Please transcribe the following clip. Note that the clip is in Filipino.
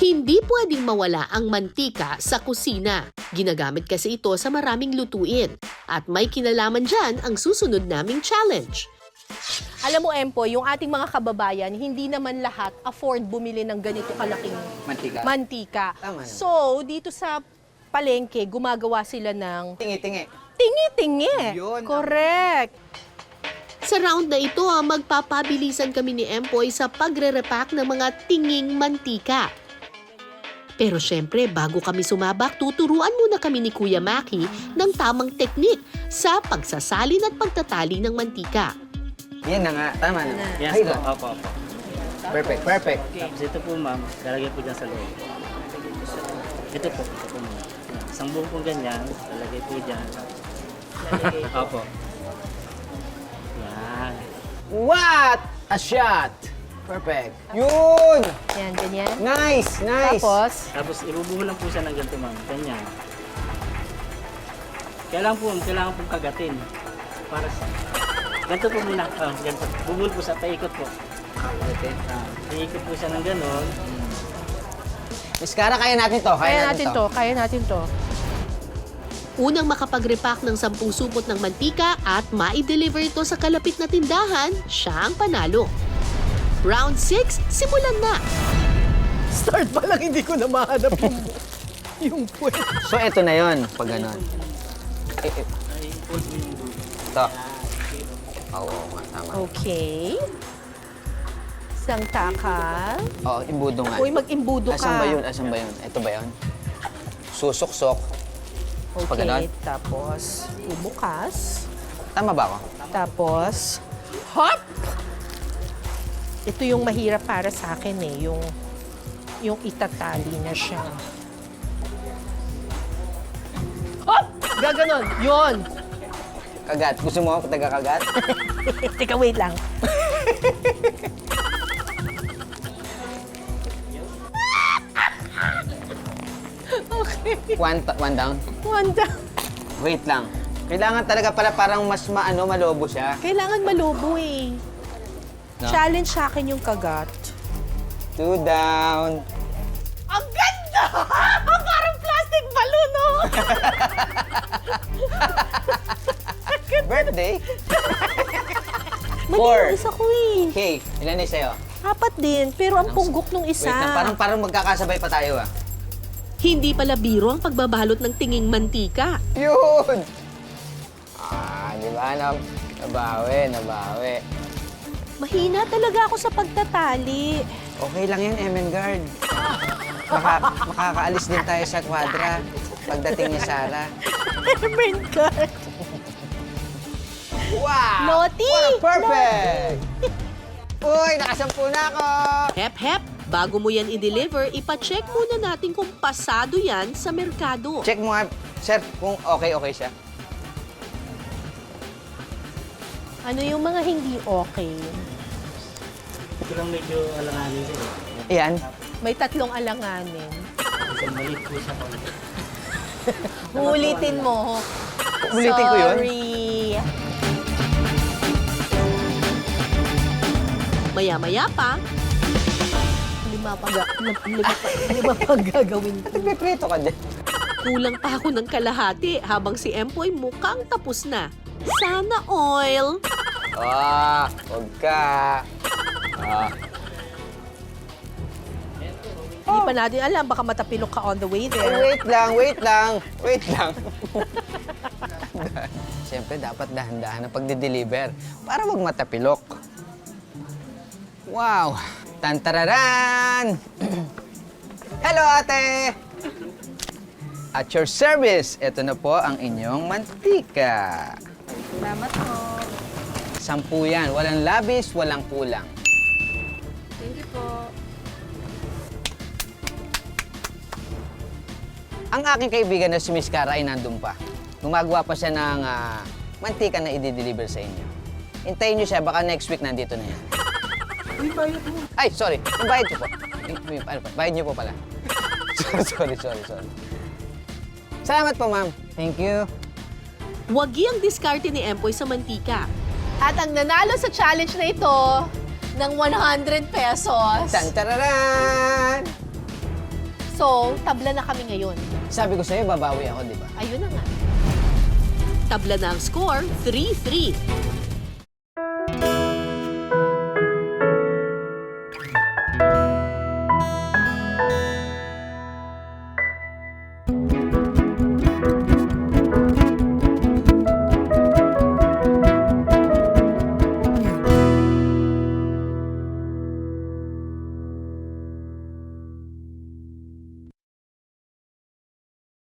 Hindi pwedeng mawala ang mantika sa kusina. Ginagamit kasi ito sa maraming lutuin. At may kinalaman dyan ang susunod naming challenge. Alam mo, Empoy, yung ating mga kababayan, hindi naman lahat afford bumili ng ganito kalaking mantika. Tama naman. So, dito sa palengke, gumagawa sila ng Tingi-tingi. tingi-tingi. Yun. Correct. Sa round na ito, magpapabilisan kami ni Empoy sa pagre-repack ng mga tinging mantika. Pero syempre, bago kami sumabak, tuturuan muna kami ni Kuya Maki ng tamang teknik sa pagsasalin at pagtatali ng mantika. Yan na nga. Tama na. Yes Ay, po, lang. opo. Perfect, perfect. Tapos ito po ma'am, lalagay po dyan sa loob. Ito po muna. Isang buong po ganyan, lalagay po dyan. Opo. Yan. What a shot! Perfect. Yun! Yan, ganyan. Nice, nice. Tapos, Ibubuho lang po siya ng ganito ma'am, ganyan. Kailangan po kagatin. Para sa... Ganito po muna, ganito. Bubul po sa paikot po. Paikot po siya ng ganon. Miss Cara, kaya natin to. kaya natin to. Unang makapag-repack ng 10 supot ng mantika at ma-deliver ito sa kalapit na tindahan, siya ang panalo. Round 6, simulan na! Start pa lang, hindi ko na mahanap yung puwet. So, ito na yun. Pag ganon. Ito. Oo, tama. Okay. Isang takal. Oo, imbudo nga. Uy, mag-imbudo ka. Asan ba yun? Asan ba yun? Ito ba yun? Susok-sok. Pag ganon? Okay, tapos bubukas. Tama ba ako? Tapos, hop! Ito yung mahirap para sa akin eh, yung itatali na siya. Hop! Gaganon, yun! Kagat. Gusto mo ako taga-kagat? Teka, wait lang. Okay. One down. One down. Wait lang. Kailangan talaga pala parang mas malobo siya. Kailangan malubo eh. No? Challenge sa akin yung kagat. 2 down. Ang ganda! Parang plastic balloon, no? Birthday? Mali Four. yung isa ko eh. Okay, ilan na sa'yo? Apat din, pero ang punggok nung isa. Wait lang, parang magkakasabay pa tayo ah. Hindi pala biro ang pagbabalot ng tinging mantika. Yun! Di ba? Nabawi. Mahina talaga ako sa pagtatali. Okay lang yan, Emengard. Makakaalis din tayo sa kwadra pagdating ni Sarah. Oh my God. Wow! Naughty! What a perfect! Uy, nakasampu na ako! Hep, bago mo yan i-deliver, ipacheck muna natin kung pasado yan sa merkado. Check mo nga, sir, kung okay siya. Ano yung mga hindi okay? Ito lang medyo alanganin siya. Ayan. May tatlong alanganin. Isang maliit po siya. Ulitin mo. Ulitin ko yun? Sorry. Maya-maya pa, Lima pang gagawin ko. Nagpiprito ka din. kulang pa ako ng kalahati habang si Empoy mukhang tapos na. Sana oil! Huwag ka. Hindi pa natin alam, baka matapilok ka on the way there. Wait lang. Siyempre, dapat dahan-dahan ang pagde-deliver para wag matapilok. Wow! Tantararan! Hello, ate! At your service, ito na po ang inyong mantika. Salamat po. 10 yan. Walang labis, walang kulang. Thank you po. Ang aking kaibigan na si Miss Cara ay nandun pa. Gumagawa pa siya ng mantika na i-deliver sa inyo. Hintayin niyo siya, baka next week nandito na yan. Ay, sorry. Yung bayad niyo po. Bayad niyo po pala. sorry. Salamat po, ma'am. Thank you. Wagi ang diskarte ni Empoy sa mantika. At ang nanalo sa challenge na ito ng 100 pesos. Tantararan! So, tabla na kami ngayon. Sabi ko sa'yo, babawi ako, di ba? Ayun na nga. Tabla na ang score, 3-3.